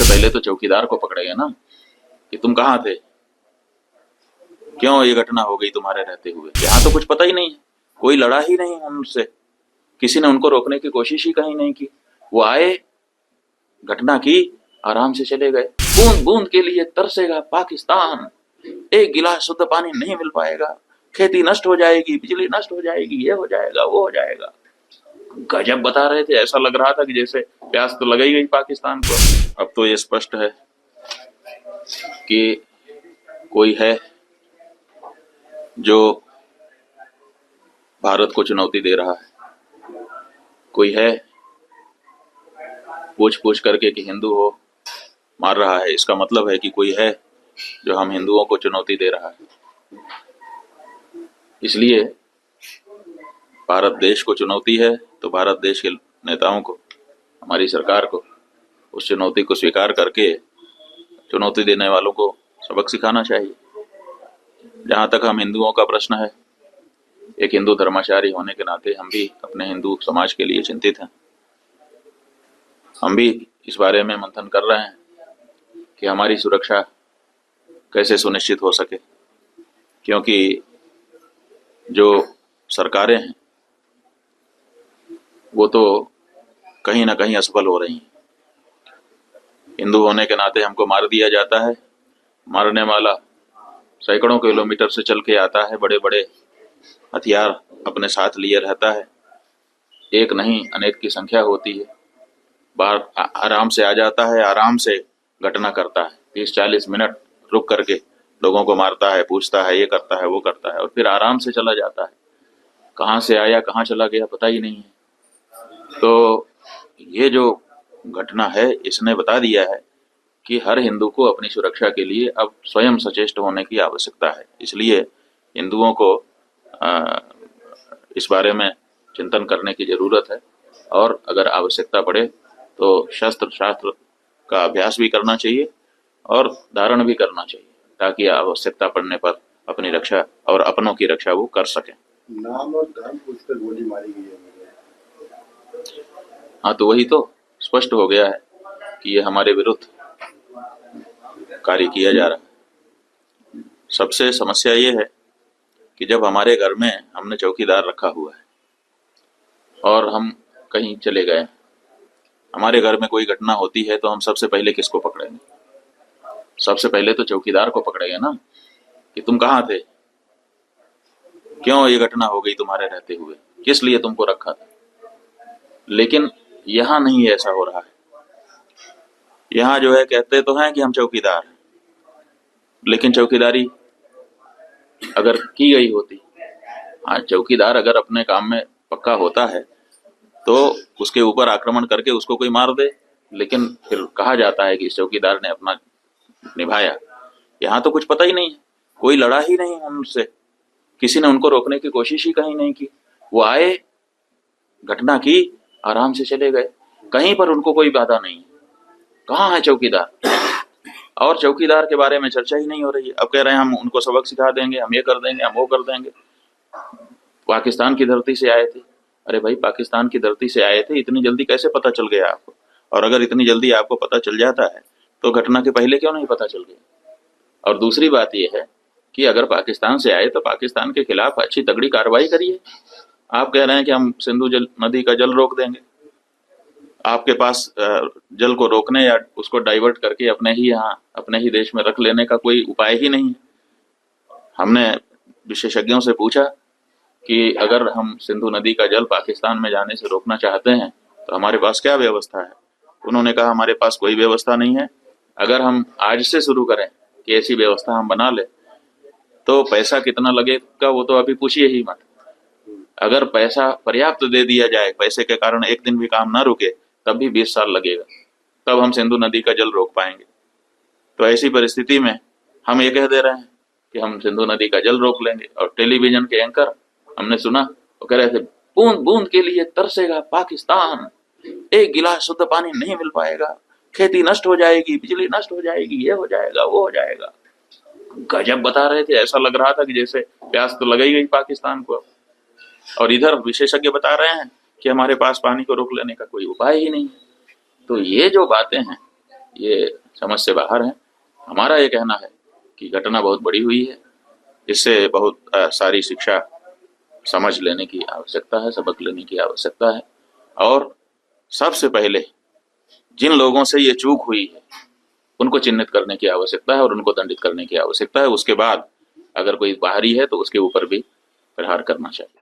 पहले तो चौकीदार को पकड़ेंगे ना कि तुम कहाँ थे, क्यों ये घटना हो गई तुम्हारे रहते हुए। यहाँ तो कुछ पता ही नहीं है, कोई लड़ा ही नहीं उनसे, किसी ने उनको रोकने की कोशिश ही कहीं नहीं की। वो आए, घटना की, आराम से चले गए। बूंद बूंद के लिए तरसेगा पाकिस्तान, एक गिलास शुद्ध पानी नहीं मिल पाएगा, खेती नष्ट हो जाएगी, बिजली नष्ट हो जाएगी, ये हो जाएगा, वो हो जाएगा। गजब बता रहे थे, ऐसा लग रहा था कि जैसे प्यास तो लग ही गई पाकिस्तान को। अब तो ये स्पष्ट है कि कोई है जो भारत को चुनौती दे रहा है, कोई है पूछ पूछ करके कि हिंदू हो मार रहा है। इसका मतलब है कि कोई है जो हम हिंदुओं को चुनौती दे रहा है। इसलिए भारत देश को चुनौती है तो भारत देश के नेताओं को, हमारी सरकार को उस चुनौती को स्वीकार करके चुनौती देने वालों को सबक सिखाना चाहिए। जहां तक हम हिंदुओं का प्रश्न है, एक हिंदू धर्माचारी होने के नाते हम भी अपने हिंदू समाज के लिए चिंतित हैं। हम भी इस बारे में मंथन कर रहे हैं कि हमारी सुरक्षा कैसे सुनिश्चित हो सके, क्योंकि जो सरकारें हैं वो तो कहीं ना कहीं असफल हो रही हैं। हिंदू होने के नाते हमको मार दिया जाता है, मारने वाला सैकड़ों किलोमीटर से चल के आता है, बड़े बड़े हथियार अपने साथ लिए रहता है, एक नहीं अनेक की संख्या होती है, बाहर आराम से आ जाता है, आराम से घटना करता है, 30-40 मिनट रुक करके लोगों को मारता है, पूछता है, ये करता है, वो करता है, और फिर आराम से चला जाता है। कहाँ से आया कहाँ चला गया पता ही नहीं है। तो ये जो घटना है इसने बता दिया है कि हर हिंदू को अपनी सुरक्षा के लिए अब स्वयं सचेष्ट होने की आवश्यकता है। इसलिए हिंदुओं को इस बारे में चिंतन करने की जरूरत है, और अगर आवश्यकता पड़े तो शस्त्र शास्त्र का अभ्यास भी करना चाहिए और धारण भी करना चाहिए, ताकि आवश्यकता पड़ने पर अपनी रक्षा और अपनों की रक्षा वो कर सकें। नाम और धर्म पूछकर गोली मारी गई है। हाँ, तो वही तो स्पष्ट हो गया है कि ये हमारे विरुद्ध कार्य किया जा रहा है। सबसे समस्या ये है कि जब हमारे घर में हमने चौकीदार रखा हुआ है और हम कहीं चले गए, हमारे घर में कोई घटना होती है तो हम सबसे पहले किसको पकड़ेंगे? सबसे पहले तो चौकीदार को पकड़ेंगे ना कि तुम कहाँ थे, क्यों ये घटना हो गई तुम्हारे रहते हुए, किस लिए तुमको रखा था। लेकिन यहाँ नहीं ऐसा हो रहा है। यहाँ जो है कहते तो हैं कि हम चौकीदार हैं, लेकिन चौकीदारी अगर की गई होती, हाँ चौकीदार अगर अपने काम में पक्का होता है तो उसके ऊपर आक्रमण करके उसको कोई मार दे, लेकिन फिर कहा जाता है कि इस चौकीदार ने अपना निभाया। यहाँ तो कुछ पता ही नहीं है, कोई लड़ा ही नहीं उनसे, किसी ने उनको रोकने की कोशिश ही कहीं नहीं की। वो आए, घटना की, आराम से चले गए, कहीं पर उनको कोई बाधा नहीं है। कहाँ है चौकीदार? और चौकीदार के बारे में चर्चा ही नहीं हो रही है। अब कह रहे हैं हम उनको सबक सिखा देंगे, हम ये कर देंगे, हम वो कर देंगे। पाकिस्तान की धरती से आए थे। अरे भाई, पाकिस्तान की धरती से आए थे, इतनी जल्दी कैसे पता चल गया आपको? और अगर इतनी जल्दी आपको पता चल जाता है तो घटना के पहले क्यों नहीं पता चल गया? और दूसरी बात यह है कि अगर पाकिस्तान से आए तो पाकिस्तान के खिलाफ अच्छी तगड़ी कार्रवाई करिए। आप कह रहे हैं कि हम सिंधु नदी का जल रोक देंगे। आपके पास जल को रोकने या उसको डाइवर्ट करके अपने ही यहाँ अपने ही देश में रख लेने का कोई उपाय ही नहीं है। हमने विशेषज्ञों से पूछा कि अगर हम सिंधु नदी का जल पाकिस्तान में जाने से रोकना चाहते हैं तो हमारे पास क्या व्यवस्था है। उन्होंने कहा हमारे पास कोई व्यवस्था नहीं है। अगर हम आज से शुरू करें कि ऐसी व्यवस्था हम बना ले तो पैसा कितना लगेगा वो तो अभी पूछिए ही मत। अगर पैसा पर्याप्त दे दिया जाए, पैसे के कारण एक दिन भी काम ना रुके, तब भी 20 साल लगेगा, तब हम सिंधु नदी का जल रोक पाएंगे। तो ऐसी परिस्थिति में हम ये कह दे रहे हैं कि हम सिंधु नदी का जल रोक लेंगे। और टेलीविजन के एंकर हमने सुना, वो कह रहे थे बूंद बूंद के लिए तरसेगा पाकिस्तान, एक गिलास शुद्ध पानी नहीं मिल पाएगा, खेती नष्ट हो जाएगी, बिजली नष्ट हो जाएगी, ये हो जाएगा, वो हो जाएगा। गजब बता रहे थे, ऐसा लग रहा था कि जैसे प्यास तो लग ही गई पाकिस्तान को। और इधर विशेषज्ञ बता रहे हैं कि हमारे पास पानी को रोक लेने का कोई उपाय ही नहीं है। तो ये जो बातें हैं ये समझ से बाहर है। हमारा ये कहना है कि घटना बहुत बड़ी हुई है, इससे बहुत सारी शिक्षा समझ लेने की आवश्यकता है, सबक लेने की आवश्यकता है। और सबसे पहले जिन लोगों से ये चूक हुई है उनको चिन्हित करने की आवश्यकता है और उनको दंडित करने की आवश्यकता है। उसके बाद अगर कोई बाहरी है तो उसके ऊपर भी प्रहार करना चाहिए।